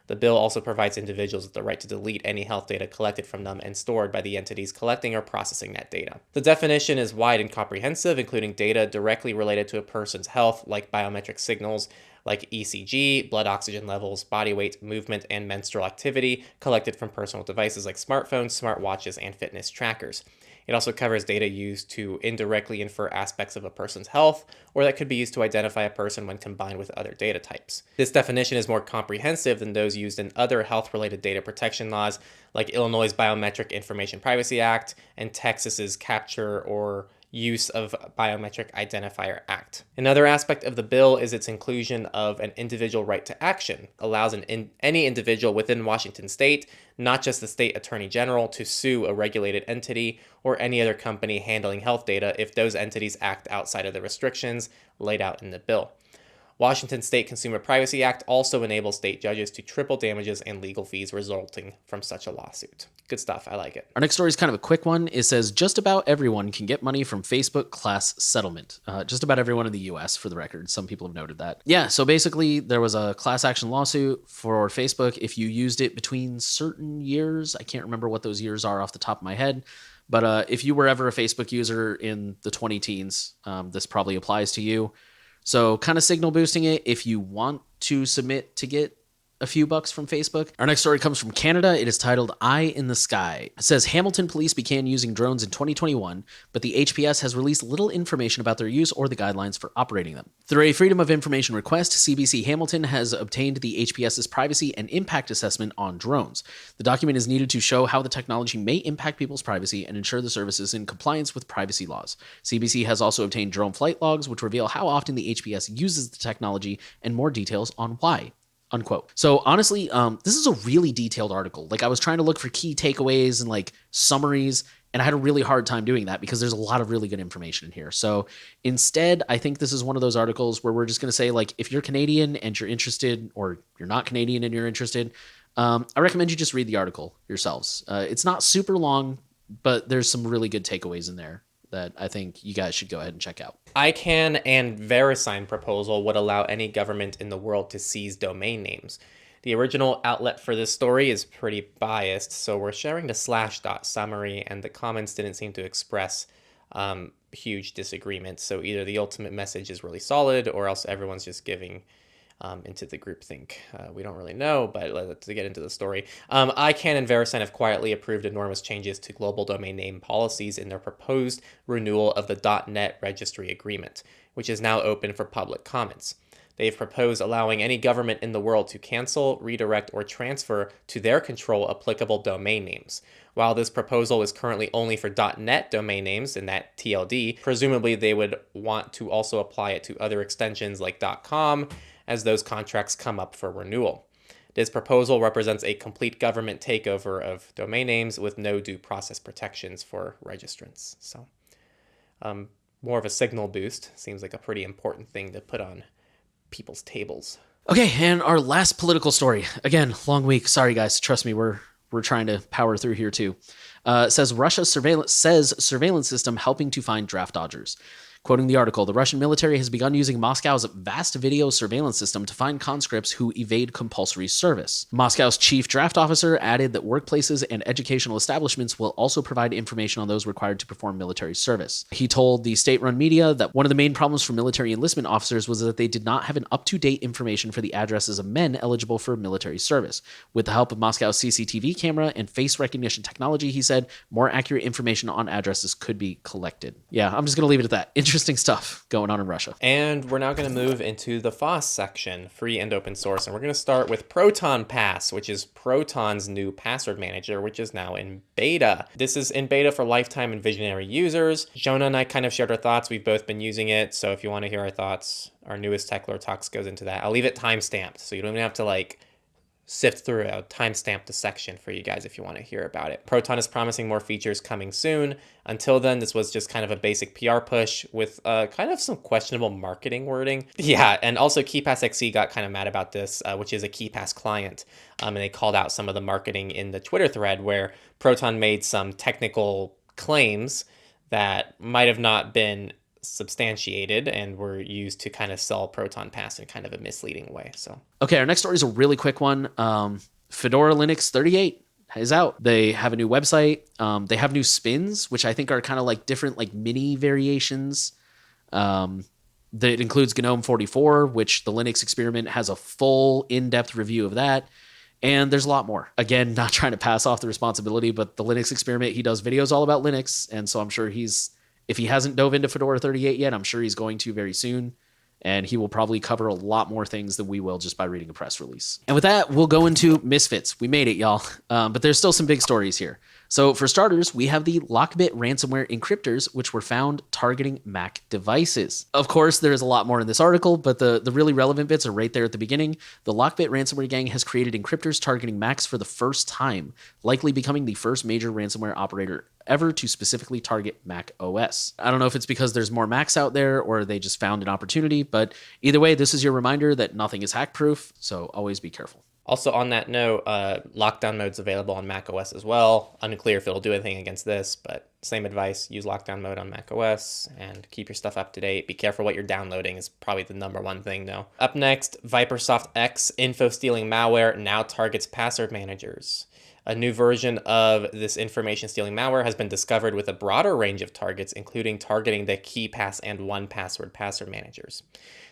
The bill also provides individuals with the right to delete any health data collected from them and stored by the entities collecting or processing that data. The definition is wide and comprehensive, including data directly related to a person's health, like biometric signals like ECG, blood oxygen levels, body weight, movement, and menstrual activity collected from personal devices like smartphones, smartwatches, and fitness trackers. It also covers data used to indirectly infer aspects of a person's health, or that could be used to identify a person when combined with other data types. This definition is more comprehensive than those used in other health-related data protection laws, like Illinois' Biometric Information Privacy Act and Texas's Capture or Use of Biometric Identifier Act. Another aspect of the bill is its inclusion of an individual right to action, allows any individual within Washington state, not just the state attorney general, to sue a regulated entity or any other company handling health data if those entities act outside of the restrictions laid out in the bill. Washington State Consumer Privacy Act also enables state judges to triple damages and legal fees resulting from such a lawsuit. Good stuff. I like it. Our next story is kind of a quick one. It says just about everyone can get money from Facebook class settlement. Just about everyone in the US, for the record. Some people have noted that. Yeah, so basically there was a class action lawsuit for Facebook if you used it between certain years. I can't remember what those years are off the top of my head. But if you were ever a Facebook user in the 20-teens, this probably applies to you. So kind of signal boosting it if you want to submit to get a few bucks from Facebook. Our next story comes from Canada. It is titled Eye in the Sky. It says Hamilton police began using drones in 2021, but the HPS has released little information about their use or the guidelines for operating them. Through a Freedom of Information request, CBC Hamilton has obtained the HPS's privacy and impact assessment on drones. The document is needed to show how the technology may impact people's privacy and ensure the service is in compliance with privacy laws. CBC has also obtained drone flight logs, which reveal how often the HPS uses the technology and more details on why. Unquote. So honestly, this is a really detailed article. Like I was trying to look for key takeaways and like summaries, and I had a really hard time doing that because there's a lot of really good information in here. So instead, I think this is one of those articles where we're just going to say, like, if you're Canadian and you're interested, or you're not Canadian and you're interested, I recommend you just read the article yourselves. It's not super long, but there's some really good takeaways in there that I think you guys should go ahead and check out. ICANN and VeriSign proposal would allow any government in the world to seize domain names. The original outlet for this story is pretty biased, so we're sharing the Slashdot summary, and the comments didn't seem to express huge disagreement. So either the ultimate message is really solid, or else everyone's just giving into the groupthink. We don't really know, but let's get into the story. ICANN and VeriSign have quietly approved enormous changes to global domain name policies in their proposed renewal of the .NET registry agreement, which is now open for public comments. They've proposed allowing any government in the world to cancel, redirect, or transfer to their control applicable domain names. While this proposal is currently only for .NET domain names, and that TLD, presumably they would want to also apply it to other extensions like .com, as those contracts come up for renewal. This proposal represents a complete government takeover of domain names with no due process protections for registrants. So, more of a signal boost. Seems like a pretty important thing to put on people's tables. Okay, and our last political story. Again, long week. Sorry, guys. Trust me, we're trying to power through here too. Says Russia's surveillance system helping to find draft dodgers. Quoting the article, the Russian military has begun using Moscow's vast video surveillance system to find conscripts who evade compulsory service. Moscow's chief draft officer added that workplaces and educational establishments will also provide information on those required to perform military service. He told the state-run media that one of the main problems for military enlistment officers was that they did not have an up-to-date information for the addresses of men eligible for military service. With the help of Moscow's CCTV camera and face recognition technology, he said, more accurate information on addresses could be collected. Yeah, I'm just going to leave it at that. Interesting stuff going on in Russia. And we're now going to move into the FOSS section, free and open source. And we're going to start with Proton Pass, which is Proton's new password manager, which is now in beta. This is in beta for lifetime and visionary users. Jonah and I kind of shared our thoughts. We've both been using it. So if you want to hear our thoughts, our newest Techlore Talks goes into that. I'll leave it timestamped, so you don't even have to sift through a timestamp the section for you guys if you want to hear about it. Proton is promising more features coming soon. Until then, this was just kind of a basic PR push with kind of some questionable marketing wording. Yeah, and also KeyPass.exe got kind of mad about this, which is a KeyPass client. And they called out some of the marketing in the Twitter thread where Proton made some technical claims that might have not been substantiated and were used to kind of sell Proton Pass in kind of a misleading way. So okay, our next story is a really quick one. Fedora Linux 38 is out. They have a new website. They have new spins, which I think are kind of like different mini variations. That includes GNOME 44, which the Linux experiment has a full in-depth review of that. And there's a lot more. Again, not trying to pass off the responsibility, but the Linux experiment, he does videos all about Linux. And so I'm sure if he hasn't dove into Fedora 38 yet, I'm sure he's going to very soon. And he will probably cover a lot more things than we will just by reading a press release. And with that, we'll go into Misfits. We made it, y'all. But there's still some big stories here. So for starters, we have the Lockbit ransomware encryptors, which were found targeting Mac devices. Of course, there's a lot more in this article, but the really relevant bits are right there at the beginning. The Lockbit ransomware gang has created encryptors targeting Macs for the first time, likely becoming the first major ransomware operator ever to specifically target Mac OS. I don't know if it's because there's more Macs out there or they just found an opportunity, but either way, this is your reminder that nothing is hack-proof, so always be careful. Also on that note, lockdown mode's available on Mac OS as well. Unclear if it'll do anything against this, but same advice, use lockdown mode on Mac OS and keep your stuff up to date. Be careful what you're downloading is probably the number one thing though. Up next, Vipersoft X info-stealing malware now targets password managers. A new version of this information-stealing malware has been discovered with a broader range of targets, including targeting the KeyPass and 1Password password managers.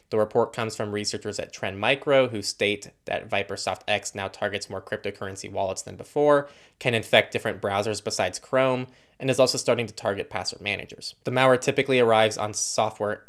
The report comes from researchers at Trend Micro, who state that Vipersoft X now targets more cryptocurrency wallets than before, can infect different browsers besides Chrome, and is also starting to target password managers. The malware typically arrives on software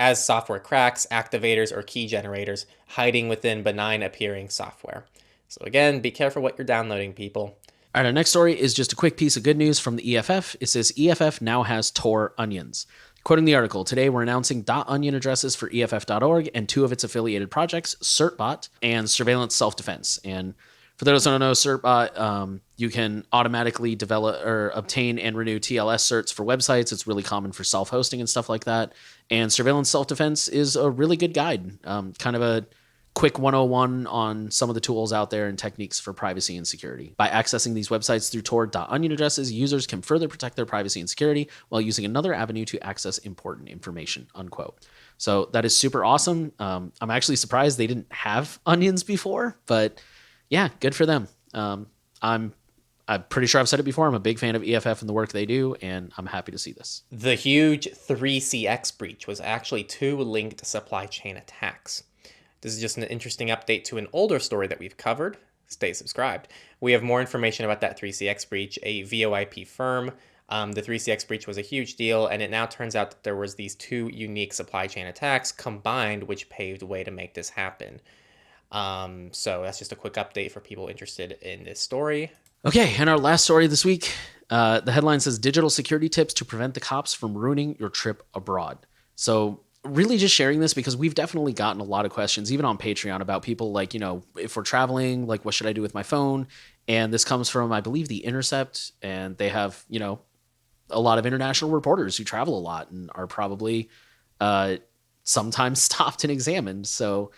cracks, activators, or key generators, hiding within benign-appearing software. So again, be careful what you're downloading, people. All right, our next story is just a quick piece of good news from the EFF. It says EFF now has Tor onions. Quoting the article, today we're announcing .onion addresses for EFF.org and two of its affiliated projects, CertBot and Surveillance Self-Defense. And for those who don't know, CertBot, you can automatically develop or obtain and renew TLS certs for websites. It's really common for self-hosting and stuff like that. And Surveillance Self-Defense is a really good guide, kind of a quick 101 on some of the tools out there and techniques for privacy and security. By accessing these websites through Tor.onion addresses, users can further protect their privacy and security while using another avenue to access important information, unquote. So that is super awesome. I'm actually surprised they didn't have onions before, but yeah, good for them. I'm pretty sure I've said it before. I'm a big fan of EFF and the work they do, and I'm happy to see this. The huge 3CX breach was actually two linked supply chain attacks. This is just an interesting update to an older story that we've covered. Stay subscribed. We have more information about that 3CX breach, a VoIP firm. The 3CX breach was a huge deal, and it now turns out that there was these two unique supply chain attacks combined, which paved the way to make this happen. So that's just a quick update for people interested in this story. Okay, and our last story this week, the headline says, Digital Security Tips to Prevent the Cops from Ruining Your Trip Abroad. So really just sharing this because we've definitely gotten a lot of questions, even on Patreon, about people like, if we're traveling, like what should I do with my phone? And this comes from, I believe, The Intercept, and they have, a lot of international reporters who travel a lot and are probably sometimes stopped and examined. So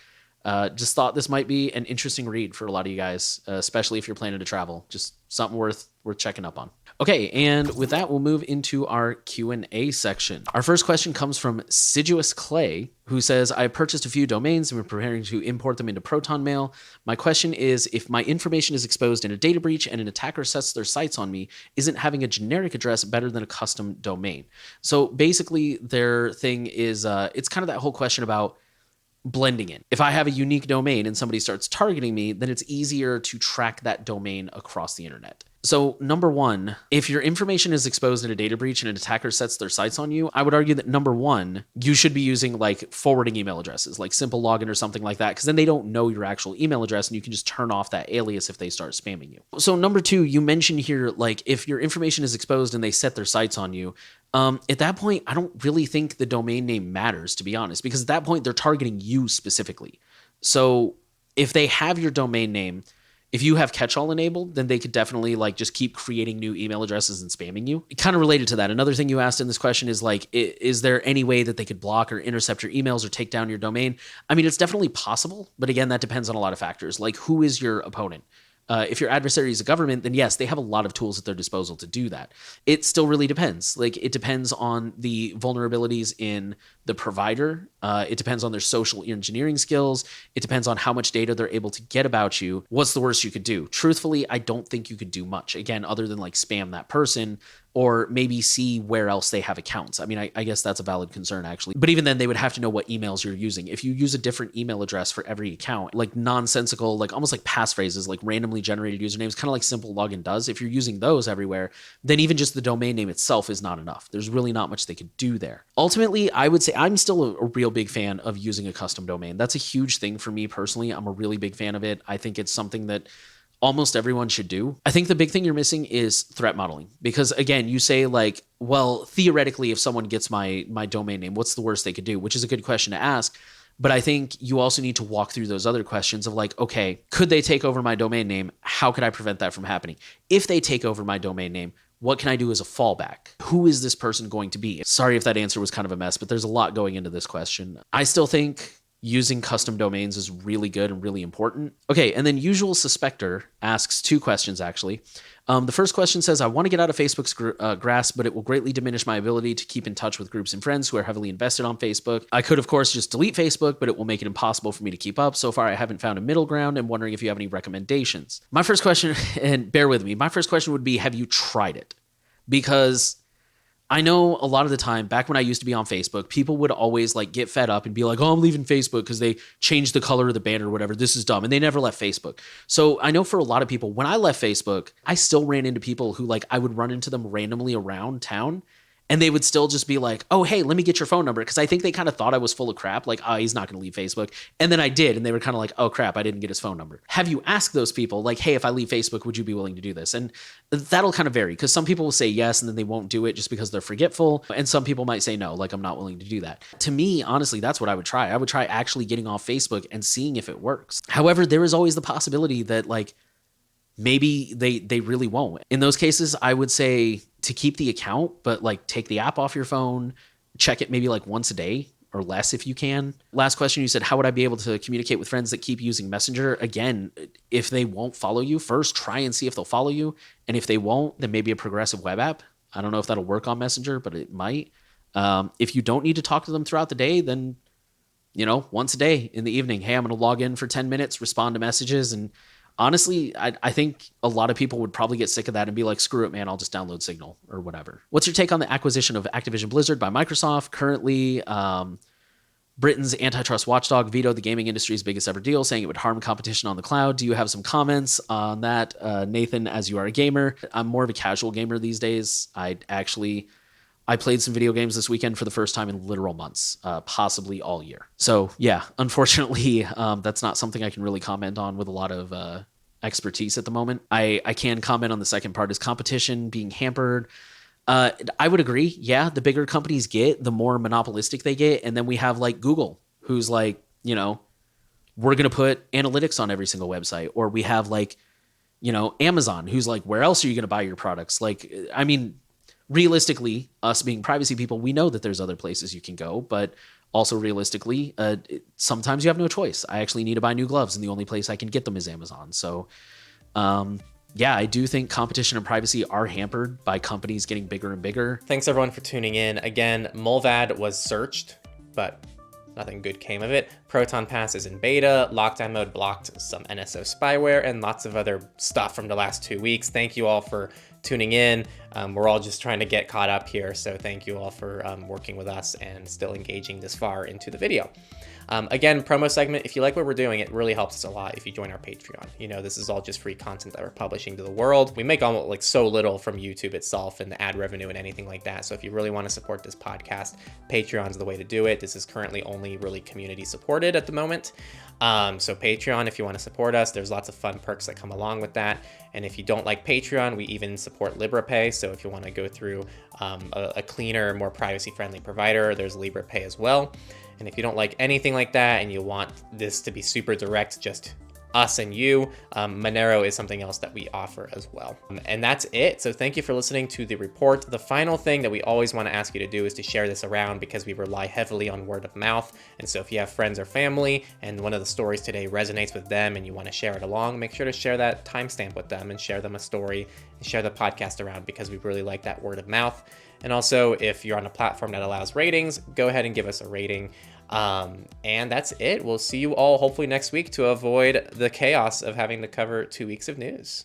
just thought this might be an interesting read for a lot of you guys, especially if you're planning to travel. Just something worth checking up on. Okay, and with that, we'll move into our Q&A section. Our first question comes from Siduous Clay, who says, I purchased a few domains and we're preparing to import them into Proton Mail. My question is, if my information is exposed in a data breach and an attacker sets their sights on me, isn't having a generic address better than a custom domain? So basically, their thing is, it's kind of that whole question about blending in. If I have a unique domain and somebody starts targeting me, then it's easier to track that domain across the internet. So number one, if your information is exposed in a data breach and an attacker sets their sights on you, I would argue that number one, you should be using like forwarding email addresses, like simple login or something like that, because then they don't know your actual email address and you can just turn off that alias if they start spamming you. So number two, you mentioned here, like if your information is exposed and they set their sights on you, at that point, I don't really think the domain name matters, to be honest, because at that point they're targeting you specifically. So if they have your domain name, if you have catch-all enabled, then they could definitely like just keep creating new email addresses and spamming you. Kind of related to that, another thing you asked in this question is like, is there any way that they could block or intercept your emails or take down your domain? I mean, it's definitely possible, but again, that depends on a lot of factors. Like, who is your opponent? If your adversary is a government, then yes, they have a lot of tools at their disposal to do that. It still really depends. Like, it depends on the vulnerabilities in the provider. It depends on their social engineering skills. It depends on how much data they're able to get about you. What's the worst you could do? Truthfully, I don't think you could do much, again, other than like spam that person or maybe see where else they have accounts. I mean, I guess that's a valid concern, actually. But even then, they would have to know what emails you're using. If you use a different email address for every account, like nonsensical, like almost like passphrases, like randomly generated usernames, kind of like Simple Login does, if you're using those everywhere, then even just the domain name itself is not enough. There's really not much they could do there. Ultimately, I would say I'm still a real big fan of using a custom domain. That's a huge thing for me personally. I'm a really big fan of it. I think it's something that almost everyone should do. I think the big thing you're missing is threat modeling, because again, you say like, well, theoretically, if someone gets my domain name, what's the worst they could do? Which is a good question to ask. But I think you also need to walk through those other questions of like, okay, could they take over my domain name? How could I prevent that from happening? If they take over my domain name, what can I do as a fallback? Who is this person going to be? Sorry if that answer was kind of a mess, but there's a lot going into this question. I still think using custom domains is really good and really important. Okay, and then Usual Suspector asks two questions, actually. The first question says, I want to get out of Facebook's grasp, but it will greatly diminish my ability to keep in touch with groups and friends who are heavily invested on Facebook. I could, of course, just delete Facebook, but it will make it impossible for me to keep up. So far, I haven't found a middle ground and wondering if you have any recommendations. My first question, and bear with me, my first question would be, have you tried it? Because I know a lot of the time, back when I used to be on Facebook, people would always like get fed up and be like, oh, I'm leaving Facebook because they changed the color of the banner or whatever. This is dumb. And they never left Facebook. So I know for a lot of people, when I left Facebook, I still ran into people who like I would run into them randomly around town. And they would still just be like, oh, hey, let me get your phone number. Because I think they kind of thought I was full of crap. Like, oh, he's not going to leave Facebook. And then I did. And they were kind of like, oh, crap, I didn't get his phone number. Have you asked those people, like, hey, if I leave Facebook, would you be willing to do this? And that'll kind of vary. Because some people will say yes, and then they won't do it just because they're forgetful. And some people might say no, like, I'm not willing to do that. To me, honestly, that's what I would try. I would try actually getting off Facebook and seeing if it works. However, there is always the possibility that, like, maybe they really won't. In those cases, I would say to keep the account, but like take the app off your phone, check it maybe like once a day or less if you can. Last question, you said, how would I be able to communicate with friends that keep using Messenger? Again, if they won't follow you, first try and see if they'll follow you. And if they won't, then maybe a progressive web app. I don't know if that'll work on Messenger, but it might. If you don't need to talk to them throughout the day, then, you know, once a day in the evening, hey, I'm going to log in for 10 minutes, respond to messages. And honestly, I think a lot of people would probably get sick of that and be like, screw it, man, I'll just download Signal or whatever. What's your take on the acquisition of Activision Blizzard by Microsoft? Currently, Britain's antitrust watchdog vetoed the gaming industry's biggest ever deal, saying it would harm competition on the cloud. Do you have some comments on that, Nathan, as you are a gamer? I'm more of a casual gamer these days. I played some video games this weekend for the first time in literal months, possibly all year. So yeah, unfortunately, that's not something I can really comment on with a lot of expertise at the moment. I can comment on the second part, is competition being hampered. I would agree. Yeah, the bigger companies get, the more monopolistic they get. And then we have like Google, who's like, you know, we're going to put analytics on every single website. Or we have like, you know, Amazon, who's like, where else are you going to buy your products? Like, I mean, realistically, us being privacy people, we know that there's other places you can go, but also realistically, sometimes you have no choice. I actually need to buy new gloves, and the only place I can get them is Amazon. So, yeah, I do think competition and privacy are hampered by companies getting bigger and bigger. Thanks everyone for tuning in. Again, Mullvad was searched, but nothing good came of it. Proton Pass is in beta. Lockdown mode blocked some NSO spyware and lots of other stuff from the last 2 weeks. Thank you all for tuning in. We're all just trying to get caught up here. So thank you all for working with us and still engaging this far into the video. Again, promo segment, if you like what we're doing, it really helps us a lot if you join our Patreon. You know, this is all just free content that we're publishing to the world. We make almost like so little from YouTube itself and the ad revenue and anything like that. So if you really want to support this podcast, Patreon's the way to do it. This is currently only really community supported at the moment. So Patreon, if you want to support us, there's lots of fun perks that come along with that. And if you don't like Patreon, we even support LibraPay. So if you want to go through a cleaner, more privacy-friendly provider, there's LibraPay as well. And if you don't like anything like that and you want this to be super direct, just us and you, Monero is something else that we offer as well. And that's it. So thank you for listening to the report. The final thing that we always want to ask you to do is to share this around, because we rely heavily on word of mouth. And so if you have friends or family and one of the stories today resonates with them and you want to share it along, make sure to share that timestamp with them and share them a story and share the podcast around, because we really like that word of mouth. And also, if you're on a platform that allows ratings, go ahead and give us a rating. And that's it. We'll see you all hopefully next week to avoid the chaos of having to cover 2 weeks of news.